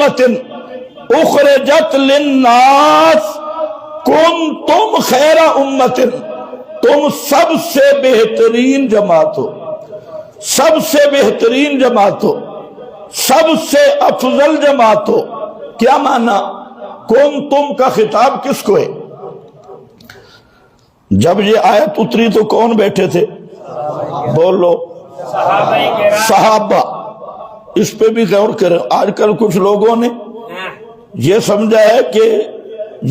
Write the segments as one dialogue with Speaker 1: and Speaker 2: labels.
Speaker 1: امت اخرجت للناس کنتم خیر امت، تم سب سے بہترین جماعت ہو، سب سے بہترین جماعت ہو، سب سے افضل جماعت ہو۔ کیا معنی؟ کنتم کا خطاب کس کو ہے؟ جب یہ آیت اتری تو کون بیٹھے تھے؟ بولو، صحابہ۔ اس پہ بھی غور کریں۔ آج کل کچھ لوگوں نے یہ سمجھا ہے کہ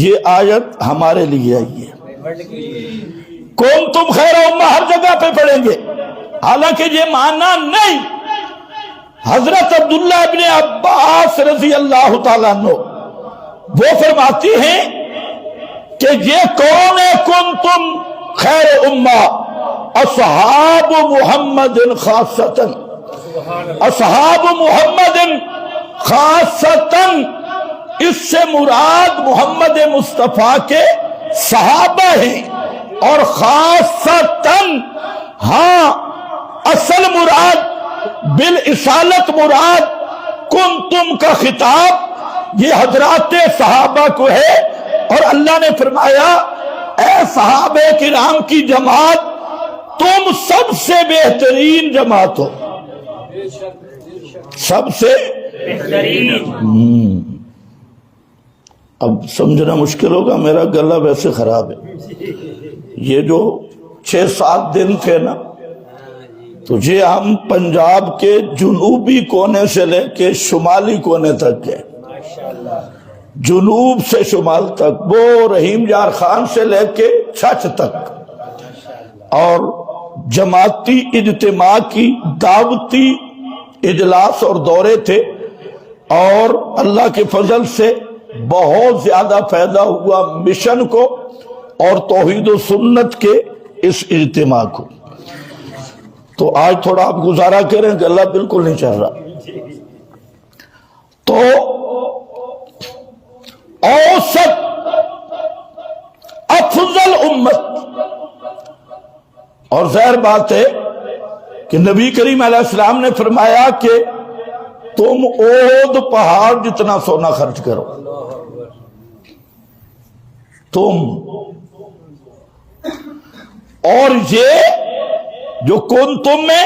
Speaker 1: یہ آیت ہمارے لیے آئی ہے، کنتم خیر امہ ہر جگہ پہ پڑھیں گے، حالانکہ یہ معنی نہیں۔ حضرت عبداللہ ابن عباس رضی اللہ تعالیٰ عنہ وہ فرماتی ہیں کہ یہ کون ہے کنتم خیر امہ؟ اصحاب محمد خاصتاً، اصحاب محمد خاصتاً، اس سے مراد محمد مصطفیٰ کے صحابہ ہیں، اور خاصتاً ہاں اصل مراد بالاسالت مراد کنتم کا خطاب یہ حضرات صحابہ کو ہے۔ اور اللہ نے فرمایا اے صحابہ کرام کی جماعت تم سب سے بہترین جماعت ہو، سب سے بہترین۔ اب سمجھنا مشکل ہوگا، میرا گلا ویسے خراب ہے۔ یہ جو 6-7 دن تھے نا، تو یہ ہم پنجاب کے جنوبی کونے سے لے کے شمالی کونے تک گئے، جنوب سے شمال تک، وہ رحیم یار خان سے لے کے چھچ تک، اور جماعتی اجتماع کی دعوتی اجلاس اور دورے تھے، اور اللہ کے فضل سے بہت زیادہ فائدہ ہوا مشن کو اور توحید و سنت کے اس اجتماع کو۔ تو آج تھوڑا آپ گزارا کریں کہ اللہ بالکل نہیں چل رہا۔ تو اوسط افضل امت، اور ظاہر بات ہے کہ نبی کریم علیہ السلام نے فرمایا کہ تم احد پہاڑ جتنا سونا خرچ کرو، تم، اور یہ جو کنتم میں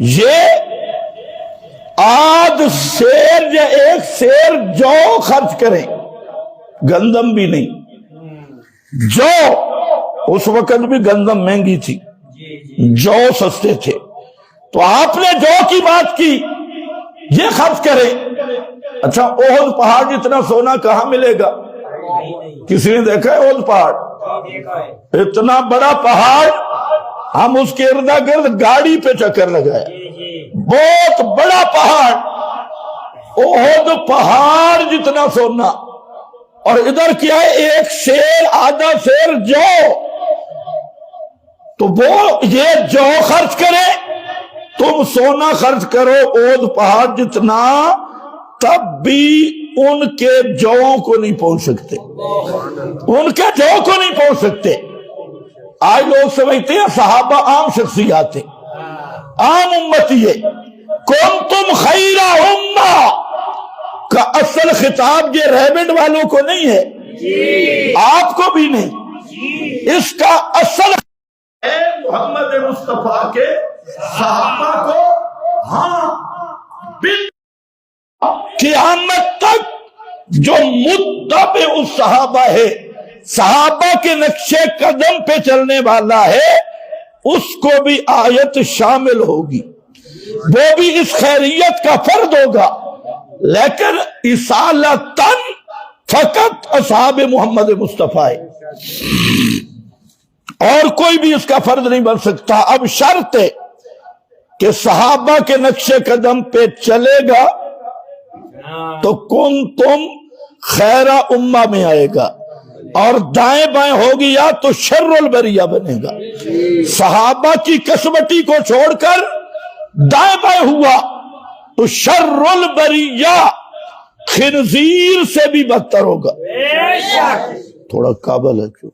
Speaker 1: یہ آدھ سیر یا ایک سیر جو خرچ کریں، گندم بھی نہیں، جو اس وقت بھی گندم مہنگی تھی، جو سستے تھے، تو آپ نے جو کی بات کی، یہ خرچ کریں۔ اچھا احد پہاڑ جتنا سونا کہاں ملے گا؟ کسی نے دیکھا ہے احد پہاڑ؟ اتنا بڑا پہاڑ، ہم اس کے ارد گرد گاڑی پہ چکر لگایا، بہت بڑا پہاڑ، احد پہاڑ جتنا سونا، اور ادھر کیا ہے ایک سیر آدھا سیر جو، تو وہ یہ جو خرچ کرے، تم سونا خرچ کرو احد پہاڑ جتنا، تب بھی ان کے جووں کو نہیں پہنچ سکتے، ان کے جو کو نہیں پہنچ سکتے۔ آج لوگ سمجھتے ہیں صحابہ عام شخصیات ہیں، عام امتی ہے۔ کنتم خیر امہ کا اصل خطاب یہ ریبڈ والوں کو نہیں ہے، آپ کو بھی نہیں، اس کا اصل ہے محمد مصطفیٰ کے صحابہ کو۔ ہاں قیامت تک جو متبع الصحابہ ہے، صحابہ کے نقشے قدم پہ چلنے والا ہے، اس کو بھی آیت شامل ہوگی، وہ بھی اس خیریت کا فرد ہوگا، لیکن اصالتاً فقط اصحاب محمد مصطفیٰ ہے، اور کوئی بھی اس کا فرد نہیں بن سکتا۔ اب شرط ہے کہ صحابہ کے نقشے قدم پہ چلے گا تو کنتم خیر امہ میں آئے گا، اور دائیں بائیں ہو گیا تو شر البریہ بنے گا۔ صحابہ کی کسوٹی کو چھوڑ کر دائیں بائیں ہوا تو شر البریہ خنزیر سے بھی بدتر ہوگا۔ تھوڑا قابل ہے کیوں؟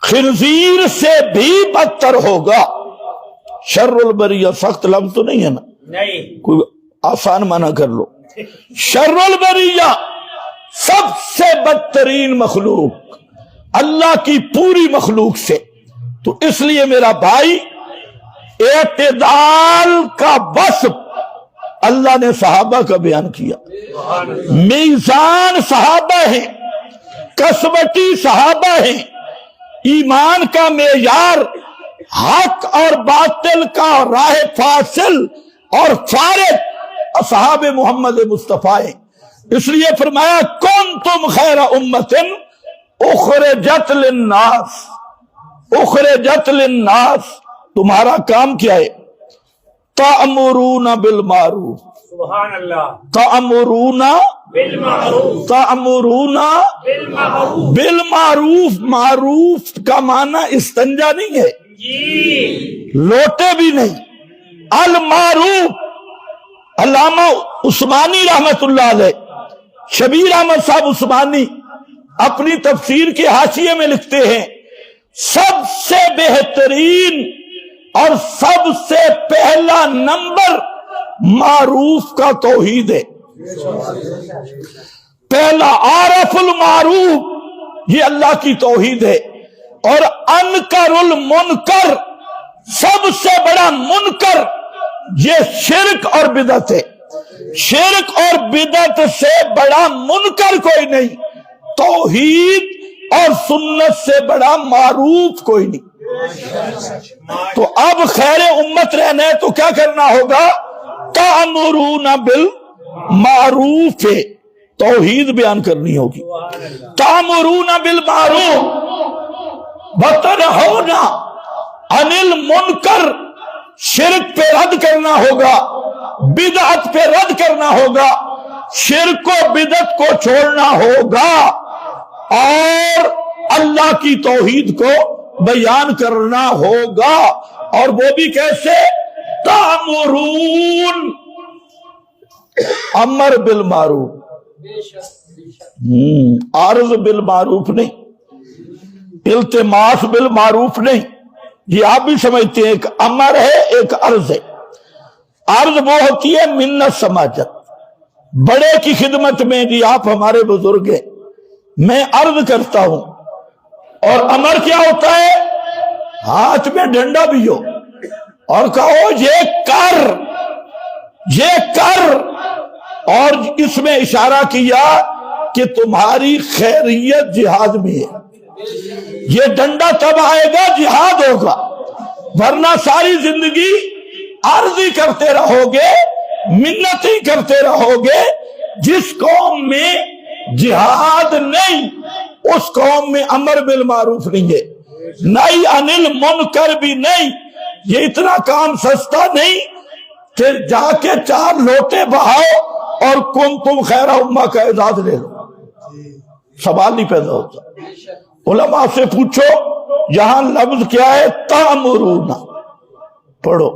Speaker 1: خنزیر سے بھی بدتر ہوگا۔ شر البریہ سخت لفظ تو نہیں ہے نا؟ نہیں، کوئی आसान माना कर लो, शर्रुल बरिया, सबसे बदतरीन मखलूक अल्लाह की पूरी मखलूक से। तो इसलिए मेरा भाई, एतदाल का वस्फ अल्लाह ने सहाबा का बयान किया। मीज़ान सहाबा है, कसवटी सहाबा है, ईमान का मेयार हक और बातिल का राह फासिल और फारिक असहाबे मोहम्मद मुस्तफा है। इसलिए फरमाया कुंतुम खैरा उम्मतिन उखरिजत लिन्नास, उखरिजत लिन्नास, तुम्हारा काम क्या है? तामुरूना बिल मारूफ, सुभान अल्लाह, तामुरूना बिल मारूफ, तामुरूना बिल मारूफ। मारूफ का माना इस्तंजा नहीं है जी, लोटे भी नहीं। अल मारूफ, अल्लामा उस्मानी रहमतुल्लाह अलैह, शबीर अहमद साहब उस्मानी अपनी तफसीर के हाशिये में लिखते हैं, सबसे बेहतरीन और सबसे पहला नंबर मारूफ का तौहीद है। पहला आरफुल मारूफ, ये अल्लाह की तौहीद है। और अनकरुल मुनकर, सबसे बड़ा मुनकर ये शिरक और बिदत है। शिरक और बिदत से बड़ा मुनकर कोई नहीं, तौहीद और सुन्नत से बड़ा मारूफ कोई नहीं। तो अब खैर उम्मत रहना है तो क्या करना होगा? तामुरूना बिल मारूफ, तौहीद बयान करनी होगी। तामुरूना बिल मारूफ वतनहौना अनिल मुनकर, शिरक पे रद्द करना होगा, बिदअत पे रद्द करना होगा, शिरक को बिदअत को छोड़ना होगा और अल्लाह की तौहीद को बयान करना होगा। और वो भी कैसे? तामुरून, अमर बिल मारूफ, आर्ज बिल मारूफ नहीं, इल्तिमास बिल मारूफ नहीं। ये आप भी समझते हैं, एक अमर है एक अर्ज है। अर्ज वो होती है मिन्नत समाजत, बड़े की खिदमत में जी आप हमारे बुजुर्ग हैं, मैं अर्ज करता हूं। और अमर क्या होता है? हाथ में डंडा भी हो और कहो ये कर, ये कर। और इसमें इशारा किया कि तुम्हारी खैरियत जिहाद में है। ये डंडा तब आएगा जिहाद होगा, वरना सारी जिंदगी अर्ज ही करते रहोगे, मिन्नत ही करते रहोगे। जिस कौम में जिहाद नहीं, उस कौम में अमर बिल मारूफ नहीं है, नहीं अनिल मुनकर भी नहीं। ये इतना काम सस्ता नहीं कि जाके 4 लोटे बहाओ और कुंतुम खैरा उम्मा का एजाज ले लो, सवाल नहीं पैदा होता। उलमा से पूछो यहां लफ्ज क्या है? तामुरूना, पढ़ो।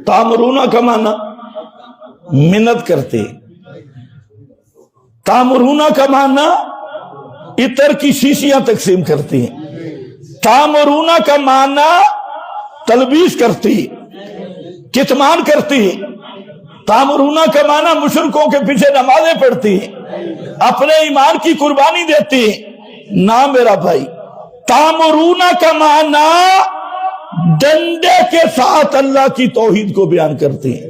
Speaker 1: तामुरूना का माना मिन्नत करते, तामुरूना का माना इतर की शीशियां तकसीम करती हैं, तामुरूना का माना तलबीस करती, कितमान करती, तामुरूना का माना मुशरिकों के पीछे नमाजें पढ़ती, अपने ईमान की कुर्बानी देती। ना मेरा भाई, तामुरूना का माना डंडे के साथ अल्लाह की तौहीद को बयान करते हैं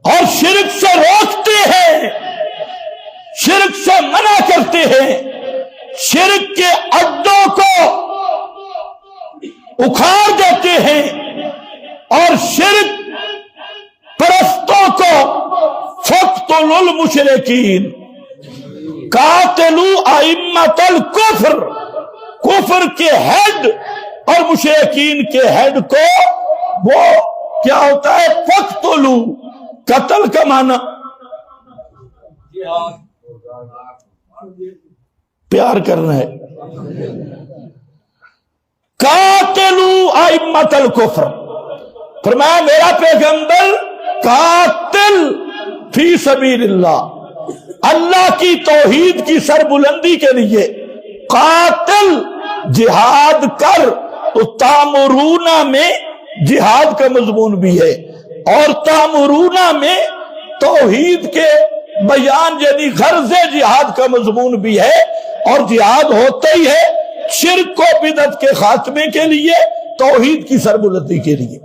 Speaker 1: और शिरक से रोकते हैं, शिरक से मना करते हैं, शिरक के अड्डों को उखाड़ देते हैं और शिरक परस्तों को फक्तुल मुशरिकीन कातिलू अइम्मतल कुफ्र, कुफ्र के हेड और मुशरिकीन के हेड को वो क्या होता है? फक्तुलू, कत्ल का माना प्यार करना है। कातिलू अइम्मतल कुफ्र, फरमाया मेरा पैगंबर कातिल फी सबीलिल्लाह, अल्लाह की तौहीद की सरबुलंदी के लिए कातिल जिहाद कर। तो तामुरूना में जिहाद का मजमून भी है, اور تامرونا میں توحید کے بیان یعنی غرض جہاد کا مضمون بھی ہے، اور جہاد ہوتا ہی ہے شرک و بدعت کے خاتمے کے لیے، توحید کی سربلندی کے لیے۔